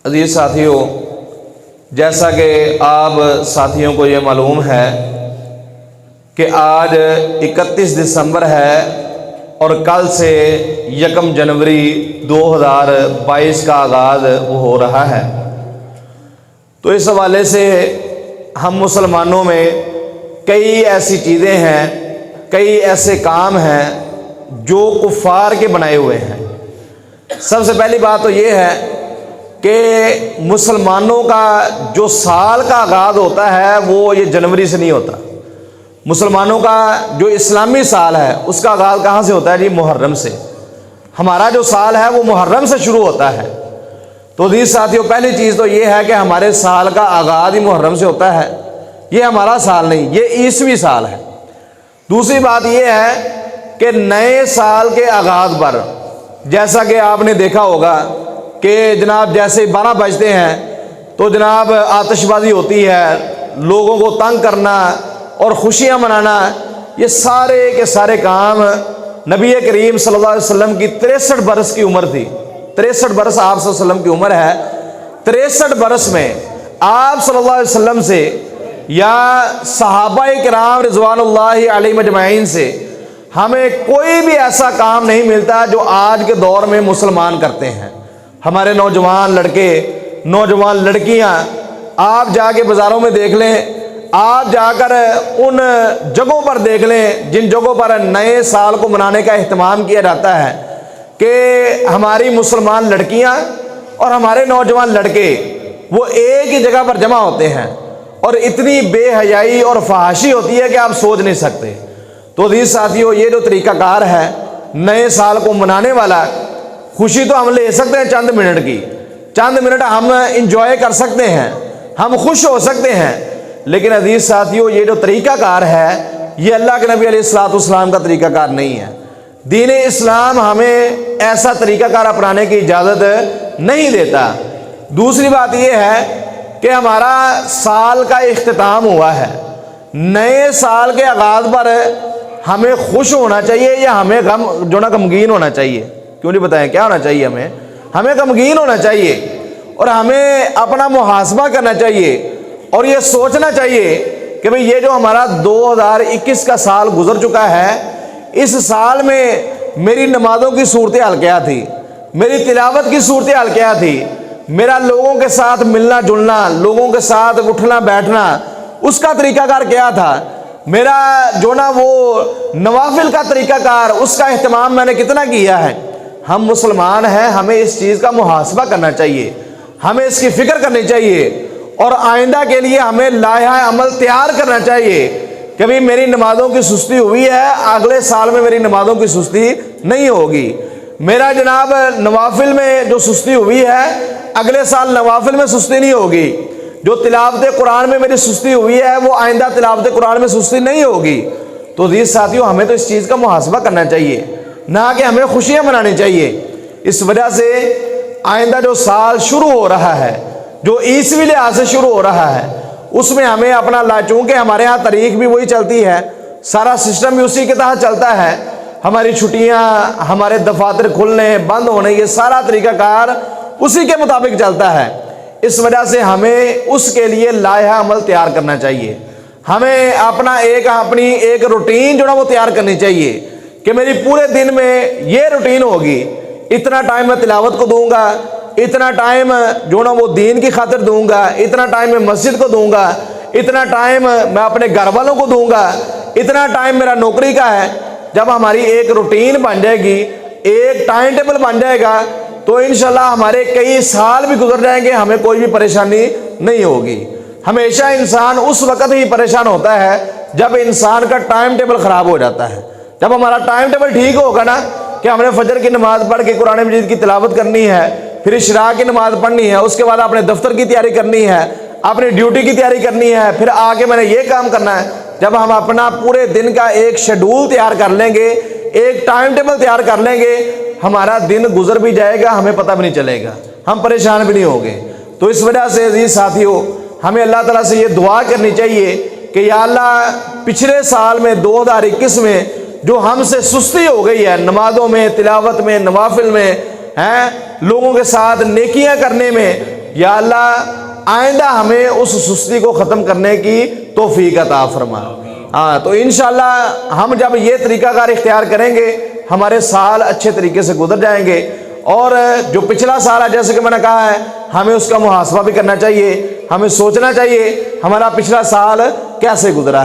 عزیز ساتھیوں، جیسا کہ آپ ساتھیوں کو یہ معلوم ہے کہ آج 31 دسمبر ہے اور کل سے 1 جنوری 2022 کا آغاز ہو رہا ہے۔ تو اس حوالے سے ہم مسلمانوں میں کئی ایسی چیزیں ہیں، کئی ایسے کام ہیں جو کفار کے بنائے ہوئے ہیں۔ سب سے پہلی بات تو یہ ہے کہ مسلمانوں کا جو سال کا آغاز ہوتا ہے وہ یہ جنوری سے نہیں ہوتا۔ مسلمانوں کا جو اسلامی سال ہے اس کا آغاز کہاں سے ہوتا ہے؟ جی محرم سے۔ ہمارا جو سال ہے وہ محرم سے شروع ہوتا ہے۔ تو عزیز ساتھیوں، پہلی چیز تو یہ ہے کہ ہمارے سال کا آغاز ہی محرم سے ہوتا ہے۔ یہ ہمارا سال نہیں، یہ عیسوی سال ہے۔ دوسری بات یہ ہے کہ نئے سال کے آغاز پر جیسا کہ آپ نے دیکھا ہوگا کہ جناب جیسے 12 بجتے ہیں تو جناب آتش بازی ہوتی ہے، لوگوں کو تنگ کرنا اور خوشیاں منانا، یہ سارے کے سارے کام نبی کریم صلی اللہ علیہ وسلم کی 63 برس کی عمر تھی۔ 63 برس آپ صلی اللہ علیہ وسلم کی عمر ہے۔ 63 برس میں آپ صلی اللہ علیہ وسلم سے یا صحابہ کرام رضوان اللہ علیہم اجمعین سے ہمیں کوئی بھی ایسا کام نہیں ملتا جو آج کے دور میں مسلمان کرتے ہیں۔ ہمارے نوجوان لڑکے، نوجوان لڑکیاں، آپ جا کے بازاروں میں دیکھ لیں، آپ جا کر ان جگہوں پر دیکھ لیں جن جگہوں پر نئے سال کو منانے کا اہتمام کیا جاتا ہے کہ ہماری مسلمان لڑکیاں اور ہمارے نوجوان لڑکے وہ ایک ہی جگہ پر جمع ہوتے ہیں اور اتنی بے حیائی اور فحاشی ہوتی ہے کہ آپ سوچ نہیں سکتے۔ تو عزیز ساتھیوں، یہ جو طریقہ کار ہے نئے سال کو منانے والا، خوشی تو ہم لے سکتے ہیں چند منٹ کی، چند منٹ ہم انجوائے کر سکتے ہیں، ہم خوش ہو سکتے ہیں، لیکن عزیز ساتھیوں یہ جو طریقہ کار ہے یہ اللہ کے نبی علیہ الصلوۃ والسلام کا طریقہ کار نہیں ہے۔ دین اسلام ہمیں ایسا طریقہ کار اپنانے کی اجازت نہیں دیتا۔ دوسری بات یہ ہے کہ ہمارا سال کا اختتام ہوا ہے، نئے سال کے آغاز پر ہمیں خوش ہونا چاہیے یا ہمیں غمگین ہونا چاہیے؟ کیوں نہیں بتائیں کیا ہونا چاہیے؟ ہمیں غمگین ہونا چاہیے اور ہمیں اپنا محاسبہ کرنا چاہیے اور یہ سوچنا چاہیے کہ بھئی یہ جو ہمارا 2021 کا سال گزر چکا ہے، اس سال میں میری نمازوں کی صورتحال کیا تھی، میری تلاوت کی صورتحال کیا تھی، میرا لوگوں کے ساتھ ملنا جلنا، لوگوں کے ساتھ اٹھنا بیٹھنا، اس کا طریقہ کار کیا تھا، میرا وہ نوافل کا طریقہ کار، اس کا اہتمام میں نے کتنا کیا ہے۔ ہم مسلمان ہیں، ہمیں اس چیز کا محاسبہ کرنا چاہیے، ہمیں اس کی فکر کرنی چاہیے اور آئندہ کے لیے ہمیں لائحہ عمل تیار کرنا چاہیے کہ بھی میری نمازوں کی سستی ہوئی ہے، اگلے سال میں میری نمازوں کی سستی نہیں ہوگی، میرا جناب نوافل میں جو سستی ہوئی ہے اگلے سال نوافل میں سستی نہیں ہوگی، جو تلاوت قرآن میں میری سستی ہوئی ہے وہ آئندہ تلاوت قرآن میں سستی نہیں ہوگی۔ تو عزیز ساتھیوں، ہمیں تو اس چیز کا محاسبہ کرنا چاہیے، نہ کہ ہمیں خوشیاں منانی چاہیے۔ اس وجہ سے آئندہ جو سال شروع ہو رہا ہے، جو عیسوی لحاظ سے شروع ہو رہا ہے، اس میں ہمیں اپنا چونکہ ہمارے ہاں تاریخ بھی وہی چلتی ہے، سارا سسٹم بھی اسی کے تحت چلتا ہے، ہماری چھٹیاں، ہمارے دفاتر کھلنے بند ہونے، یہ سارا طریقہ کار اسی کے مطابق چلتا ہے۔ اس وجہ سے ہمیں اس کے لیے لائحہ عمل تیار کرنا چاہیے، ہمیں اپنی ایک روٹین وہ تیار کرنی چاہیے کہ میری پورے دن میں یہ روٹین ہوگی، اتنا ٹائم میں تلاوت کو دوں گا، اتنا ٹائم وہ دین کی خاطر دوں گا، اتنا ٹائم میں مسجد کو دوں گا، اتنا ٹائم میں اپنے گھر والوں کو دوں گا، اتنا ٹائم میرا نوکری کا ہے۔ جب ہماری ایک روٹین بن جائے گی، ایک ٹائم ٹیبل بن جائے گا، تو انشاءاللہ ہمارے کئی سال بھی گزر جائیں گے، ہمیں کوئی بھی پریشانی نہیں ہوگی۔ ہمیشہ انسان اس وقت ہی پریشان ہوتا ہے جب انسان کا ٹائم ٹیبل خراب ہو جاتا ہے۔ جب ہمارا ٹائم ٹیبل ٹھیک ہوگا نا کہ ہم نے فجر کی نماز پڑھ کے قرآن مجید کی تلاوت کرنی ہے، پھر اشراق کی نماز پڑھنی ہے، اس کے بعد اپنے دفتر کی تیاری کرنی ہے، اپنی ڈیوٹی کی تیاری کرنی ہے، پھر آگے میں نے یہ کام کرنا ہے۔ جب ہم اپنا پورے دن کا ایک شیڈول تیار کر لیں گے، ایک ٹائم ٹیبل تیار کر لیں گے، ہمارا دن گزر بھی جائے گا، ہمیں پتہ بھی نہیں چلے گا، ہم پریشان بھی نہیں ہوں گے۔ تو اس وجہ سے عزیز ساتھیوں، ہمیں اللہ تعالیٰ سے یہ دعا کرنی چاہیے کہ یا اللہ، پچھلے سال میں 2021 میں جو ہم سے سستی ہو گئی ہے نمازوں میں، تلاوت میں، نوافل میں، لوگوں کے ساتھ نیکیاں کرنے میں، یا اللہ آئندہ ہمیں اس سستی کو ختم کرنے کی توفیق عطا فرما۔ ہاں تو انشاءاللہ ہم جب یہ طریقہ کار اختیار کریں گے ہمارے سال اچھے طریقے سے گزر جائیں گے، اور جو پچھلا سال ہے جیسے کہ میں نے کہا ہے ہمیں اس کا محاسبہ بھی کرنا چاہیے، ہمیں سوچنا چاہیے ہمارا پچھلا سال کیسے گزرا ہے۔